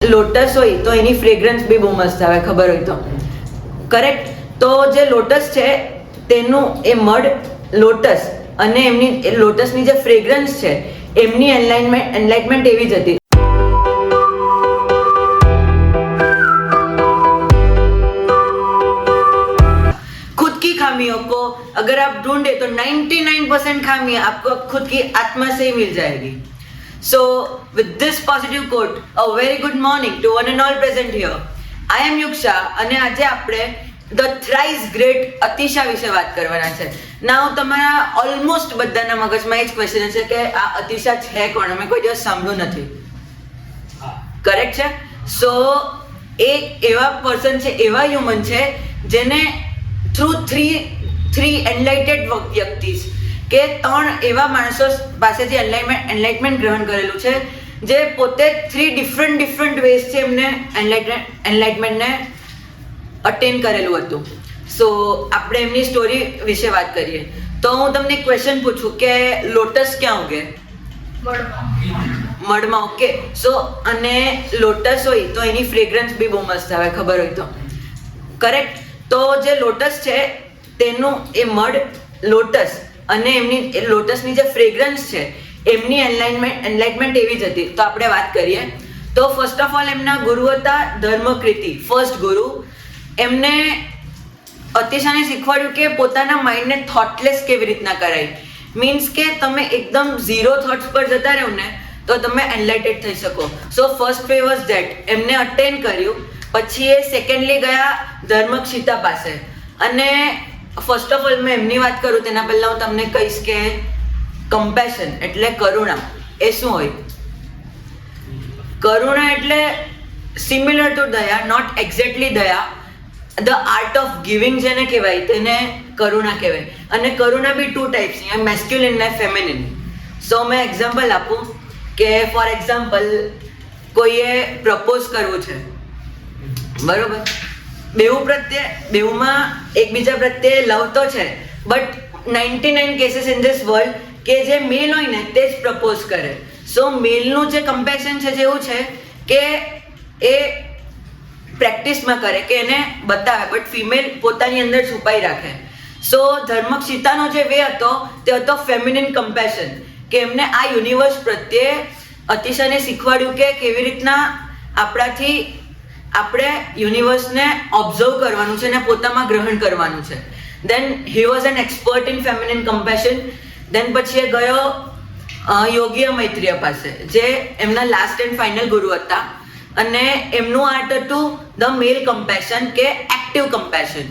Lotus હોય તો એની fragrance બી બહુ મસ્ત આવે, ખબર હોય તો. કરેક્ટ. તો જે લોટસ છે તેનું એ મડ લોટસ અને એમની લોટસની જે ફ્રેગ્રન્સ છે એમની એનલાઇટમેન્ટ એવી જ હતી. खुद की खामियों को अगर आप ढूंढे तो 99% खामियां आपको खुद की आत्मा से ही मिल जाएगी. So with this positive quote, a very good morning to one and all present here. I am Yuksha અને આજે આપણે the thrice great અતિશા વિશે વાત કરવાના છે. નાઉ તમારા ઓલમોસ્ટ બધાના મગજમાં એ જ ક્વેશ્ચન છે કે આ અતિશા છે કોણ? મેં કોઈ દિવસ સાંભળ્યું નથી. કરેક્ટ છે. સો એક એવા પર્સન છે, એવા હ્યુમન છે જેને થ્રુ થ્રી એનલાઇટેડ વ્યક્તિઝ કે 3 એવા માણસો પાસેથી એનલાઇટમેન્ટ ગ્રહણ કરેલું છે જે પોતે 3 ડિફરન્ટ વેઝથી એમને એનલાઇટમેન્ટને અટેન કરેલું હતું. સો આપણે એમની સ્ટોરી વિશે વાત કરીએ. તો હું તમને એક ક્વેશ્ચન પૂછું કે લોટસ ક્યાં ઉગે? મડમાં. ઓકે. સો અને લોટસ હોય તો એની ફ્રેગ્રન્સ બી બહુ મસ્ત આવે, ખબર હોય તો. કરેક્ટ. તો જે લોટસ છે તેનું એ મડ લોટસ અને એમની લોટસની જે ફ્રેગ્રન્સ છે એમની એનલાઇટમેન્ટ એવી જ હતી. તો આપણે વાત કરીએ. તો ફર્સ્ટ ઓફ ઓલ એમના ગુરુ હતા ધર્મકૃતિ, ફર્સ્ટ ગુરુ. એમને અતિશાને શીખવાડ્યું કે પોતાના માઇન્ડને થોટલેસ કેવી રીતના કરાય. મીન્સ કે તમે એકદમ ઝીરો થોટ્સ પર જતા રહો ને તો તમે એનલાઇટેડ થઈ શકો. So first way was that. એમને અટેન કર્યું. પછી એ સેકન્ડલી ગયા ધર્મક્ષિતા પાસે. અને ફર્સ્ટ ઓફ ઓલ મેં એમની વાત કરું તેના પહેલાં હું તમને કહીશ કે કમ્પેશન એટલે કરુણા એ શું હોય? કરુણા એટલે સિમિલર ટુ દયા, નોટ એક્ઝેક્ટલી દયા. ધ આર્ટ ઓફ ગિવિંગ જેને કહેવાય તેને કરુણા કહેવાય. અને કરુણા બી 2 ટાઈપ્સ, મેસ્ક્યુલિન ને ફેમિનિન. સો મેં એક્ઝામ્પલ આપું કે ફોર એક્ઝામ્પલ કોઈએ પ્રપોઝ કરવું છે, બરોબર? બેઉમાં એકબીજા પ્રત્યે લવ તો છે, but 99 cases in this world કે જે મેલ હોય ને તે જ પ્રપોઝ કરે. સો મેલનું જે કમ્પેશન છે જેવું છે કે એ પ્રેક્ટિસમાં કરે કે એને બતાવે, બટ ફિમેલ પોતાની અંદર છુપાઈ રાખે. સો ધર્મક્ષિતાનો જે વે હતો તે હતો ફેમિનિન કમ્પેશન, કે એમને આ યુનિવર્સ પ્રત્યે અતિશાને શીખવાડ્યું કે કેવી રીતના આપણે યુનિવર્સને ઓબ્ઝર્વ કરવાનું છે અને પોતામાં ગ્રહણ કરવાનું છે. Then he was an expert in feminine compassion. Then પછી એ ગયો યોગીય મૈત્રેય પાસે, જે એમના લાસ્ટ એન્ડ ફાઇનલ ગુરુ હતા. અને એમનું આર્ટ હતું ધ મેલ કમ્પેશન, કે એક્ટિવ કમ્પેશન,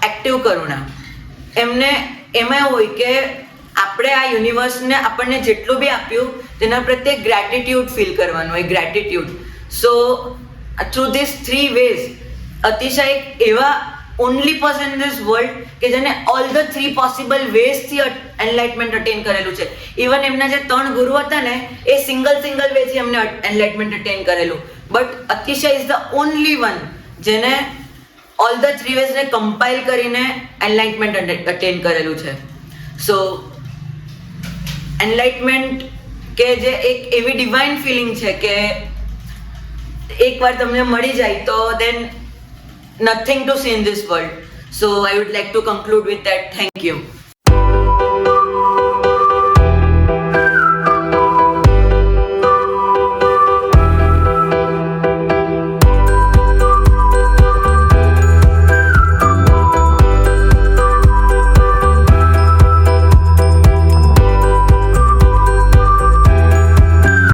એક્ટિવ કરુણા. એમને એમાં એવું હોય કે આપણે આ યુનિવર્સને આપણને જેટલું બી આપ્યું તેના પ્રત્યે ગ્રેટિટ્યુડ ફીલ કરવાનું હોય, gratitude. So through this 3 ways Atisha એક એવા only person in this world કે જેને ઓલ ધ 3 પોસિબલ વેઝથી એનલાઇટમેન્ટ અટેન કરેલું છે. ઇવન એમના જે 3 ગુરુ હતા ને એ સિંગલ વેથી એમને એનલાઇટમેન્ટ અટેન કરેલું. But Atisha is the only one જેને ઓલ ધ 3 વેઝને કમ્પાઇલ કરીને એનલાઇટમેન્ટ અટેન કરેલું છે. સો એનલાઇટમેન્ટ કે જે એક એવી ડિવાઇન ફિલિંગ છે કે એકવાર તમને મળી જાય તો then nothing to see in this world. So I would like to conclude with that. Thank you.